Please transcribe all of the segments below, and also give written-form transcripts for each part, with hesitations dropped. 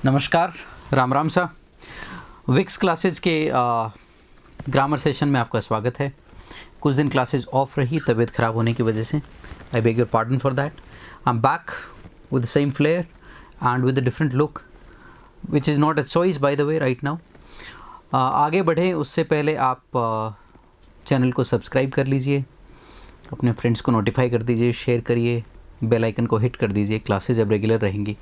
नमस्कार, राम राम सा। Vicks classes के ग्रामर सेशन में आपका स्वागत है। कुछ दिन क्लासेज ऑफ रही तबीयत ख़राब होने की वजह से। I beg your pardon for that. I am back with the same flair and with a different look which is not a choice by the way right now. आगे बढ़े उससे पहले आप चैनल को सब्सक्राइब कर लीजिए, अपने फ्रेंड्स को नोटिफाई कर दीजिए, शेयर करिए, बेल आइकन को हिट कर दीजिए। क्लासेज अब रेगुलर रहेंगी।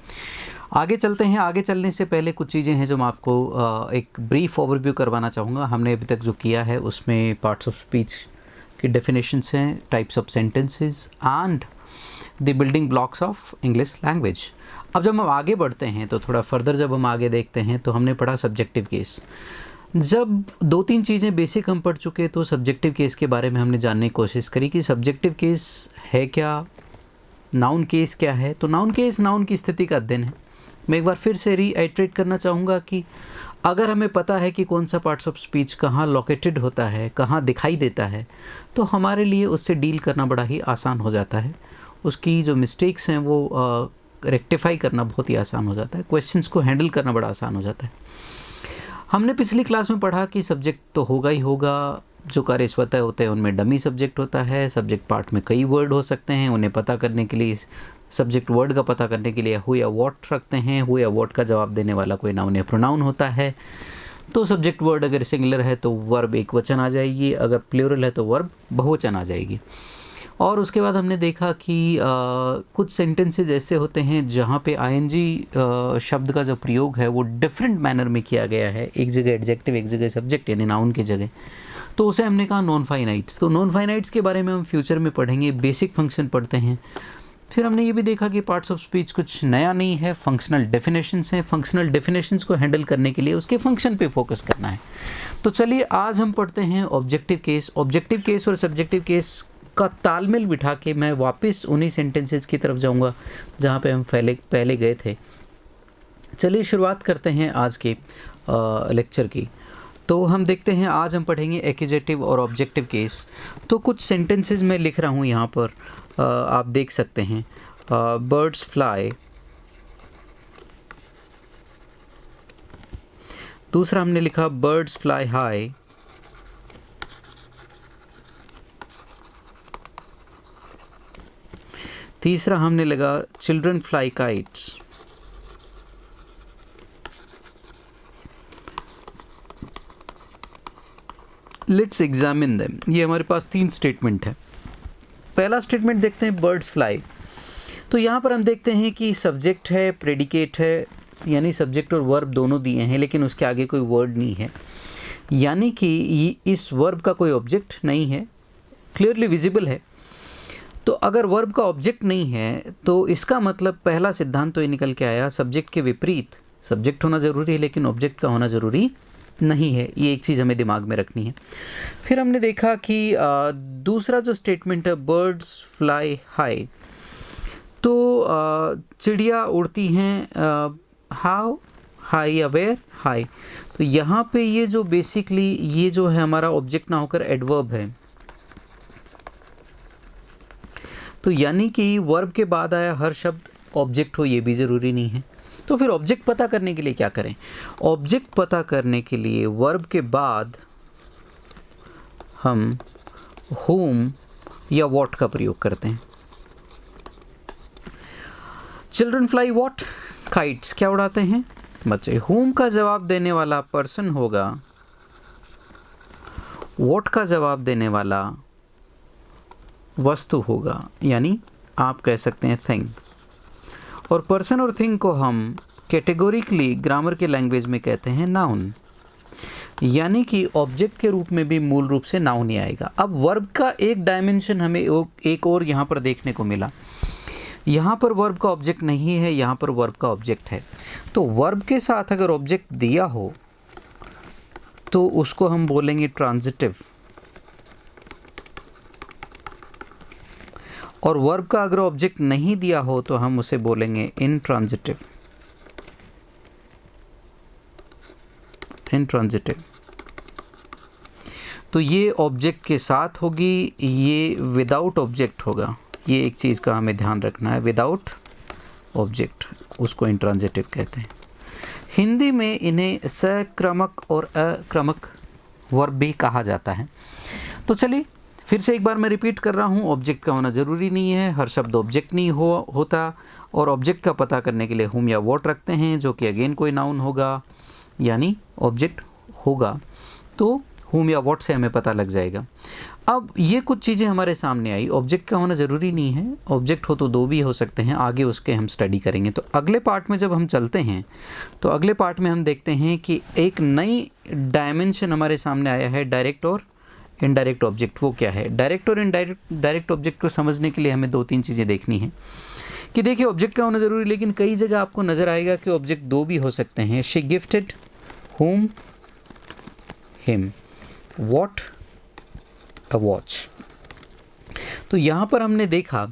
आगे चलते हैं। आगे चलने से पहले कुछ चीज़ें हैं जो मैं आपको एक ब्रीफ ओवरव्यू करवाना चाहूँगा। हमने अभी तक जो किया है उसमें पार्ट्स ऑफ स्पीच की डेफिनेशंस हैं, types of sentences and the building blocks of English language. अब जब हम आगे बढ़ते हैं तो थोड़ा फर्दर जब हम आगे देखते हैं तो हमने पढ़ा सब्जेक्टिव केस। जब दो तीन चीज़ें बेसिक हम पढ़ चुके तो सब्जेक्टिव केस के बारे में हमने जानने की कोशिश करी कि सब्जेक्टिव केस है क्या, नाउन केस क्या है। तो नाउन केस नाउन की स्थिति का अध्ययन है। मैं एक बार फिर से रीआइट्रेट करना चाहूँगा कि अगर हमें पता है कि कौन सा पार्ट्स ऑफ स्पीच कहाँ लोकेटेड होता है, कहाँ दिखाई देता है, तो हमारे लिए उससे डील करना बड़ा ही आसान हो जाता है। उसकी जो मिस्टेक्स हैं वो रेक्टिफाई करना बहुत ही आसान हो जाता है। क्वेश्चंस को हैंडल करना बड़ा आसान हो जाता है। हमने पिछली क्लास में पढ़ा कि सब्जेक्ट तो होगा ही होगा। जो कार्य स्वतः होते हैं उनमें डमी सब्जेक्ट होता है। सब्जेक्ट पार्ट में कई वर्ड हो सकते हैं। उन्हें पता करने के लिए, सब्जेक्ट वर्ड का पता करने के लिए हु या व्हाट रखते हैं। हु या व्हाट का जवाब देने वाला कोई नाउन या प्रोनाउन होता है। तो सब्जेक्ट वर्ड अगर सिंगुलर है तो वर्ब एक वचन आ जाएगी, अगर प्लूरल है तो वर्ब बहुवचन आ जाएगी। और उसके बाद हमने देखा कि कुछ सेंटेंसेस ऐसे होते हैं जहाँ पे आईएनजी शब्द का जो प्रयोग है वो डिफरेंट मैनर में किया गया है। एक जगह एडजेक्टिव, एक जगह सब्जेक्ट यानी नाउन की जगह। तो उसे हमने कहा नॉन फाइनाइट्स। तो नॉन फाइनाइट्स के बारे में हम फ्यूचर में पढ़ेंगे। बेसिक फंक्शन पढ़ते हैं। फिर हमने ये भी देखा कि पार्ट्स ऑफ स्पीच कुछ नया नहीं है, फंक्शनल डेफिनेशंस हैं। फंक्शनल डेफिनेशंस को हैंडल करने के लिए उसके फंक्शन पे फोकस करना है। तो चलिए आज हम पढ़ते हैं ऑब्जेक्टिव केस। ऑब्जेक्टिव केस और सब्जेक्टिव केस का तालमेल बिठा के मैं वापस उन्हीं सेंटेंसेस की तरफ जाऊंगा जहाँ पे हम पहले गए थे। चलिए शुरुआत करते हैं आज के लेक्चर की। तो हम देखते हैं, आज हम पढ़ेंगे एक्यूजेटिव और ऑब्जेक्टिव केस। तो कुछ सेंटेंसेस मैं लिख रहा हूँ यहाँ पर, आप देख सकते हैं। Birds fly. दूसरा हमने लिखा बर्ड्स फ्लाई हाई। तीसरा हमने लगा children fly kites. Let's examine them. ये हमारे पास तीन स्टेटमेंट है। पहला स्टेटमेंट देखते हैं, बर्ड्स फ्लाई। तो यहाँ पर हम देखते हैं कि सब्जेक्ट है, प्रेडिकेट है, यानी सब्जेक्ट और वर्ब दोनों दिए हैं, लेकिन उसके आगे कोई वर्ड नहीं है, यानी कि इस वर्ब का कोई ऑब्जेक्ट नहीं है, क्लियरली विजिबल है। तो अगर वर्ब का ऑब्जेक्ट नहीं है तो इसका मतलब पहला सिद्धांत तो ये निकल के आया, सब्जेक्ट के विपरीत सब्जेक्ट होना ज़रूरी है लेकिन ऑब्जेक्ट का होना ज़रूरी नहीं है। ये एक चीज़ हमें दिमाग में रखनी है। फिर हमने देखा कि दूसरा जो स्टेटमेंट है, बर्ड्स फ्लाई हाई। तो चिड़िया उड़ती हैं हाउ हाई, अवेयर हाई। तो यहाँ पे ये जो बेसिकली ये जो है हमारा ऑब्जेक्ट ना होकर एडवर्ब है। तो यानी कि वर्ब के बाद आया हर शब्द ऑब्जेक्ट हो, ये भी ज़रूरी नहीं है। तो फिर ऑब्जेक्ट पता करने के लिए क्या करें? ऑब्जेक्ट पता करने के लिए वर्ब के बाद हम whom या what का प्रयोग करते हैं। Children fly what? काइट्स। क्या उड़ाते हैं? बच्चे। whom का जवाब देने वाला पर्सन होगा, what का जवाब देने वाला वस्तु होगा, यानी आप कह सकते हैं थिंग। और पर्सन और थिंग को हम कैटेगोरिकली ग्रामर के लैंग्वेज में कहते हैं नाउन, यानी कि ऑब्जेक्ट के रूप में भी मूल रूप से नाउन ही आएगा। अब वर्ब का एक डायमेंशन हमें एक और यहाँ पर देखने को मिला। यहाँ पर वर्ब का ऑब्जेक्ट नहीं है, यहाँ पर वर्ब का ऑब्जेक्ट है। तो वर्ब के साथ अगर ऑब्जेक्ट दिया हो तो उसको हम बोलेंगे ट्रांजिटिव, और वर्ब का अगर ऑब्जेक्ट नहीं दिया हो तो हम उसे बोलेंगे इनट्रांजिटिव। इनट्रांजिटिव। तो ये ऑब्जेक्ट के साथ होगी, ये विदाउट ऑब्जेक्ट होगा। ये एक चीज़ का हमें ध्यान रखना है, विदाउट ऑब्जेक्ट उसको इंट्रांजिटिव कहते हैं। हिंदी में इन्हें सक्रमक और अक्रमक वर्ब भी कहा जाता है। तो चलिए फिर से एक बार मैं रिपीट कर रहा हूँ, ऑब्जेक्ट का होना ज़रूरी नहीं है, हर शब्द ऑब्जेक्ट नहीं होता। और ऑब्जेक्ट का पता करने के लिए हुम या वॉट रखते हैं, जो कि अगेन कोई नाउन होगा यानी ऑब्जेक्ट होगा, तो हुम या वॉट से हमें पता लग जाएगा। अब ये कुछ चीज़ें हमारे सामने आई, ऑब्जेक्ट का होना ज़रूरी नहीं है, ऑब्जेक्ट हो तो दो भी हो सकते हैं, आगे उसके हम स्टडी करेंगे। तो अगले पार्ट में जब हम चलते हैं तो अगले पार्ट में हम देखते हैं कि एक नई डायमेंशन हमारे सामने आया है, डायरेक्ट और इनडायरेक्ट ऑब्जेक्ट। वो क्या है? डायरेक्ट और डायरेक्ट ऑब्जेक्ट को समझने के लिए हमें दो तीन चीज़ें देखनी है कि देखिए ऑब्जेक्ट का होना ज़रूरी, लेकिन कई जगह आपको नज़र आएगा कि ऑब्जेक्ट दो भी हो सकते हैं। She gifted whom him, what a watch। तो यहाँ पर हमने देखा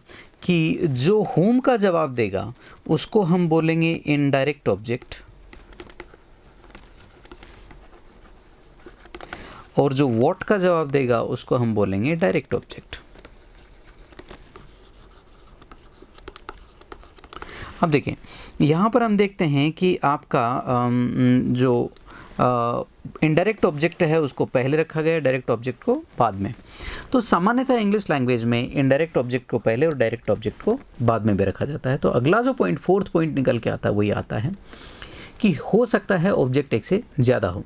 कि जो whom का जवाब देगा उसको हम बोलेंगे इनडायरेक्ट ऑब्जेक्ट, और जो what का जवाब देगा उसको हम बोलेंगे डायरेक्ट ऑब्जेक्ट। अब देखिए यहाँ पर हम देखते हैं कि आपका जो इनडायरेक्ट ऑब्जेक्ट है उसको पहले रखा गया, डायरेक्ट ऑब्जेक्ट को बाद में। तो सामान्यतः इंग्लिश लैंग्वेज में इनडायरेक्ट ऑब्जेक्ट को पहले और डायरेक्ट ऑब्जेक्ट को बाद में भी रखा जाता है। तो अगला जो पॉइंट, फोर्थ पॉइंट निकल के आता है, वही आता है कि हो सकता है ऑब्जेक्ट एक से ज़्यादा हो,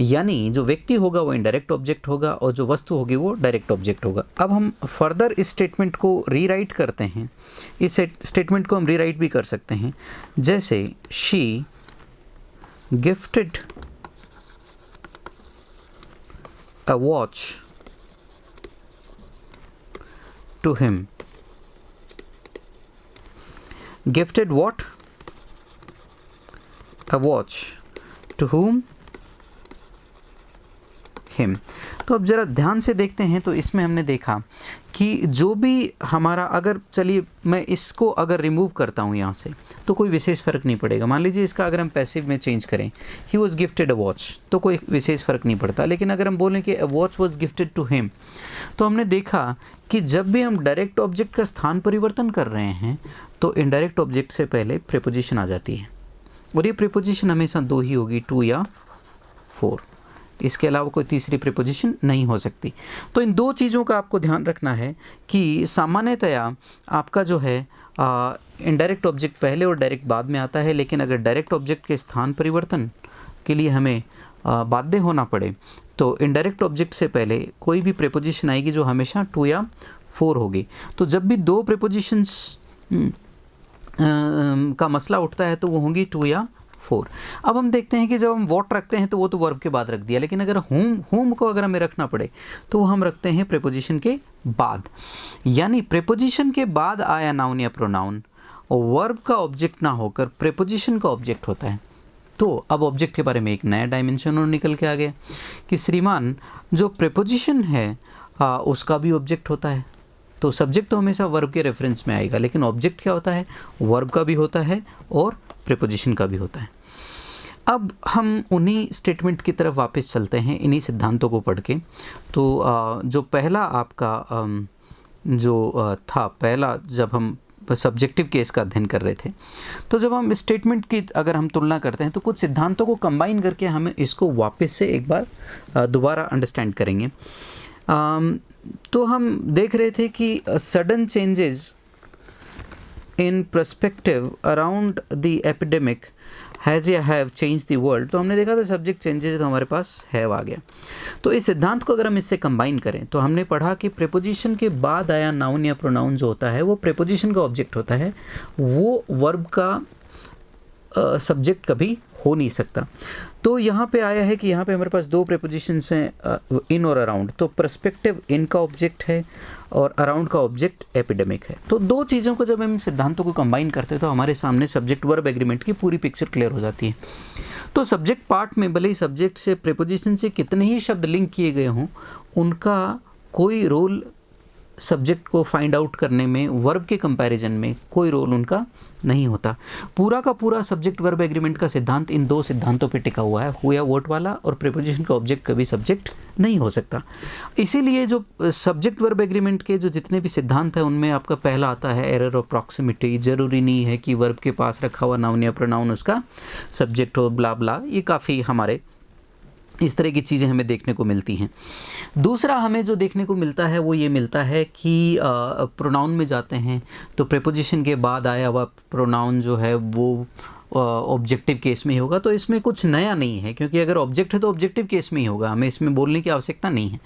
यानी जो व्यक्ति होगा वो इनडायरेक्ट ऑब्जेक्ट होगा और जो वस्तु होगी वो डायरेक्ट ऑब्जेक्ट होगा। अब हम फर्दर इस स्टेटमेंट को रीराइट करते हैं, इस स्टेटमेंट को हम रीराइट भी कर सकते हैं, जैसे she gifted a watch to him। Gifted what? A watch to whom? Him। तो अब ज़रा ध्यान से देखते हैं, तो इसमें हमने देखा कि जो भी हमारा, अगर चलिए मैं इसको अगर रिमूव करता हूँ यहाँ से तो कोई विशेष फ़र्क नहीं पड़ेगा। मान लीजिए इसका अगर हम पैसिव में चेंज करें, he was gifted a watch, तो कोई विशेष फ़र्क नहीं पड़ता। लेकिन अगर हम बोलें कि a watch was gifted to him, तो हमने देखा कि जब भी हम डायरेक्ट ऑब्जेक्ट का स्थान परिवर्तन कर रहे हैं तो इनडायरेक्ट ऑब्जेक्ट से पहले प्रीपोजिशन आ जाती है, और ये प्रीपोजिशन हमेशा दो ही होगी, टू या फोर, इसके अलावा कोई तीसरी प्रीपोजिशन नहीं हो सकती। तो इन दो चीज़ों का आपको ध्यान रखना है कि सामान्यतया आपका जो है इनडायरेक्ट ऑब्जेक्ट पहले और डायरेक्ट बाद में आता है, लेकिन अगर डायरेक्ट ऑब्जेक्ट के स्थान परिवर्तन के लिए हमें बाध्य होना पड़े तो इनडायरेक्ट ऑब्जेक्ट से पहले कोई भी प्रीपोजिशन आएगी जो हमेशा टू या फोर होगी। तो जब भी दो प्रीपोजिशंस का मसला उठता है तो वो होंगी टू या फोर। अब हम देखते हैं कि जब हम वॉट रखते हैं तो वो तो वर्ब के बाद रख दिया, लेकिन अगर होम को अगर हमें रखना पड़े तो वो हम रखते हैं प्रीपोजिशन के बाद, यानी प्रीपोजिशन के बाद आया नाउन या प्रोनाउन और वर्ब का ऑब्जेक्ट ना होकर प्रीपोजिशन का ऑब्जेक्ट होता है। तो अब ऑब्जेक्ट के बारे में एक नया डायमेंशन और निकल के आ गया कि श्रीमान जो प्रीपोजिशन है उसका भी ऑब्जेक्ट होता है। तो सब्जेक्ट तो हमेशा वर्ब के रेफरेंस में आएगा, लेकिन ऑब्जेक्ट क्या होता है? वर्ब का भी होता है और प्रीपोजिशन का भी होता है। अब हम उन्हीं स्टेटमेंट की तरफ वापस चलते हैं, इन्हीं सिद्धांतों को पढ़ के। तो जो पहला आपका था, पहला जब हम सब्जेक्टिव केस का अध्ययन कर रहे थे, तो जब हम स्टेटमेंट की अगर हम तुलना करते हैं तो कुछ सिद्धांतों को कंबाइन करके हमें इसको वापस से एक बार दोबारा अंडरस्टैंड करेंगे। तो हम देख रहे थे कि sudden changes in perspective around the epidemic has या हैव चेंज द वर्ल्ड। तो हमने देखा था सब्जेक्ट चेंजेस, तो हमारे पास हैव आ गया। तो इस सिद्धांत को अगर हम इससे कंबाइन करें तो हमने पढ़ा कि प्रीपोजिशन के बाद आया नाउन या प्रोनाउन जो होता है वो प्रीपोजिशन का ऑब्जेक्ट होता है, वो वर्ब का सब्जेक्ट कभी हो नहीं सकता। तो यहाँ पे आया है कि यहाँ पे हमारे पास दो प्रीपोजिशंस हैं, इन और अराउंड। तो पर्सपेक्टिव इन का ऑब्जेक्ट है और अराउंड का ऑब्जेक्ट एपिडेमिक है। तो दो चीज़ों को जब हम सिद्धांतों को कंबाइन करते हैं तो हमारे सामने सब्जेक्ट वर्ब एग्रीमेंट की पूरी पिक्चर क्लियर हो जाती है। तो सब्जेक्ट पार्ट में भले ही सब्जेक्ट से प्रीपोजिशन से कितने ही शब्द लिंक किए गए हों, उनका कोई रोल सब्जेक्ट को फाइंड आउट करने में वर्ब के कंपैरिजन में कोई रोल उनका नहीं होता। पूरा का पूरा सब्जेक्ट वर्ब एग्रीमेंट का सिद्धांत इन दो सिद्धांतों पे टिका हुआ है, हु या वोट वाला, और प्रीपोजिशन का ऑब्जेक्ट कभी सब्जेक्ट नहीं हो सकता। इसीलिए जो सब्जेक्ट वर्ब एग्रीमेंट के जो जितने भी सिद्धांत हैं उनमें आपका पहला आता है एरर ऑफ प्रॉक्सिमिटी। ज़रूरी नहीं है कि वर्ब के पास रखा हुआ नाउन या प्रोनाउन उसका सब्जेक्ट हो, ब्ला ब्ला, ये काफ़ी हमारे इस तरह की चीज़ें हमें देखने को मिलती हैं। दूसरा हमें जो देखने को मिलता है वो ये मिलता है कि प्रोनाउन में जाते हैं तो प्रीपोजिशन के बाद आया हुआ प्रोनाउन जो है वो ऑब्जेक्टिव केस में ही होगा। तो इसमें कुछ नया नहीं है, क्योंकि अगर ऑब्जेक्ट है तो ऑब्जेक्टिव केस में ही होगा, हमें इसमें बोलने की आवश्यकता नहीं है।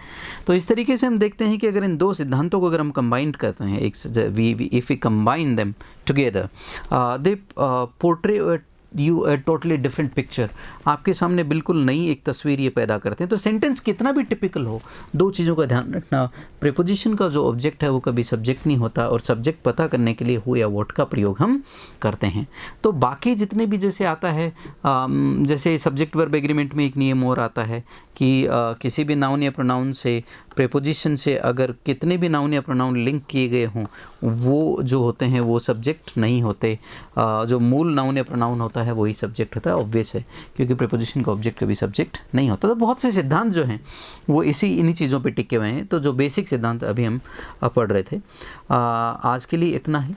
तो इस तरीके से हम देखते हैं कि अगर इन दो सिद्धांतों को अगर हम कंबाइन करते हैं, if we combine them together they portray you totally different picture. आपके सामने बिल्कुल नई एक तस्वीर ये पैदा करते हैं। तो सेंटेंस कितना भी टिपिकल हो, दो चीज़ों का ध्यान रखना, प्रीपोजिशन का जो ऑब्जेक्ट है वो कभी सब्जेक्ट नहीं होता, और सब्जेक्ट पता करने के लिए हु या वोट का प्रयोग हम करते हैं। तो बाकी जितने भी जैसे आता है, जैसे सब्जेक्ट वर्ब एग्रीमेंट में एक नियम और आता है कि किसी भी नाउन या प्रोनाउन से प्रीपोजिशन से अगर कितने भी नाउन या प्रोनाउन लिंक किए गए हों वो जो होते हैं वो सब्जेक्ट नहीं होते। जो मूल नाउन या प्रोनाउन होता है वही सब्जेक्ट होता है, ऑब्वियस है, क्योंकि प्रीपोजिशन का ऑब्जेक्ट कभी सब्जेक्ट नहीं होता। तो बहुत से सिद्धांत जो हैं वो इन्हीं चीज़ों पे टिके हुए हैं। तो जो बेसिक सिद्धांत अभी हम पढ़ रहे थे, आज के लिए इतना ही।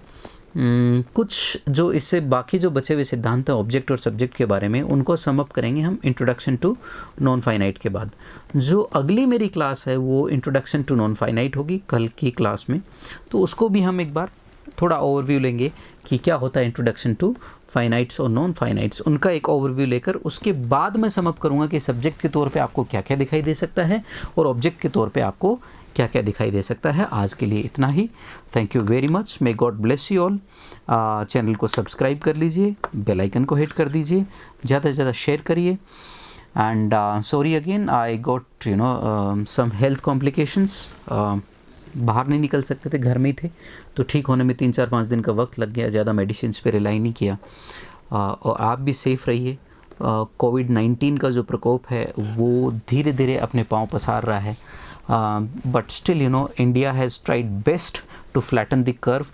कुछ जो इससे बाकी जो बचे हुए सिद्धांत हैं ऑब्जेक्ट और सब्जेक्ट के बारे में, उनको सम अप करेंगे हम इंट्रोडक्शन टू नॉन फाइनाइट के बाद। जो अगली मेरी क्लास है वो इंट्रोडक्शन टू नॉन फाइनाइट होगी कल की क्लास में, तो उसको भी हम एक बार थोड़ा ओवरव्यू लेंगे कि क्या होता है इंट्रोडक्शन टू फाइनाइट्स और नॉन फाइनाइट्स, उनका एक ओवरव्यू लेकर उसके बाद मैं सम अप करूँगा कि सब्जेक्ट के तौर पे आपको क्या क्या दिखाई दे सकता है और ऑब्जेक्ट के तौर पे आपको क्या क्या दिखाई दे सकता है। आज के लिए इतना ही। Thank you very much. May God bless you all. Channel को सब्सक्राइब कर लीजिए, बेल आइकन को हिट कर दीजिए, ज़्यादा से ज़्यादा शेयर करिए। And sorry again, I got some health complications. बाहर नहीं निकल सकते थे, घर में ही थे, तो ठीक होने में 3-4-5 दिन का वक्त लग गया। ज़्यादा मेडिसिन पे रिलाई नहीं किया। और आप भी सेफ़ रहिए। कोविड-19 का जो प्रकोप है वो धीरे धीरे अपने पाँव पसार रहा है, but still India has tried best to flatten the curve.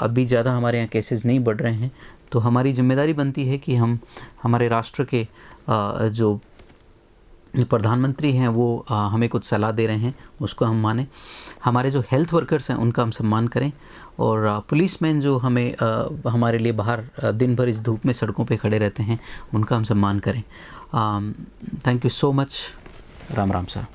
अभी ज़्यादा हमारे यहाँ केसेस नहीं बढ़ रहे हैं, तो हमारी जिम्मेदारी बनती है कि हम हमारे राष्ट्र के जो प्रधानमंत्री हैं वो हमें कुछ सलाह दे रहे हैं, उसको हम मानें। हमारे जो हेल्थ वर्कर्स हैं उनका हम सम्मान करें, और पुलिसमैन जो हमें हमारे लिए बाहर दिन भर इस धूप में सड़कों पे खड़े रहते हैं उनका हम सम्मान करें। Thank you so much. Ram Ram sir.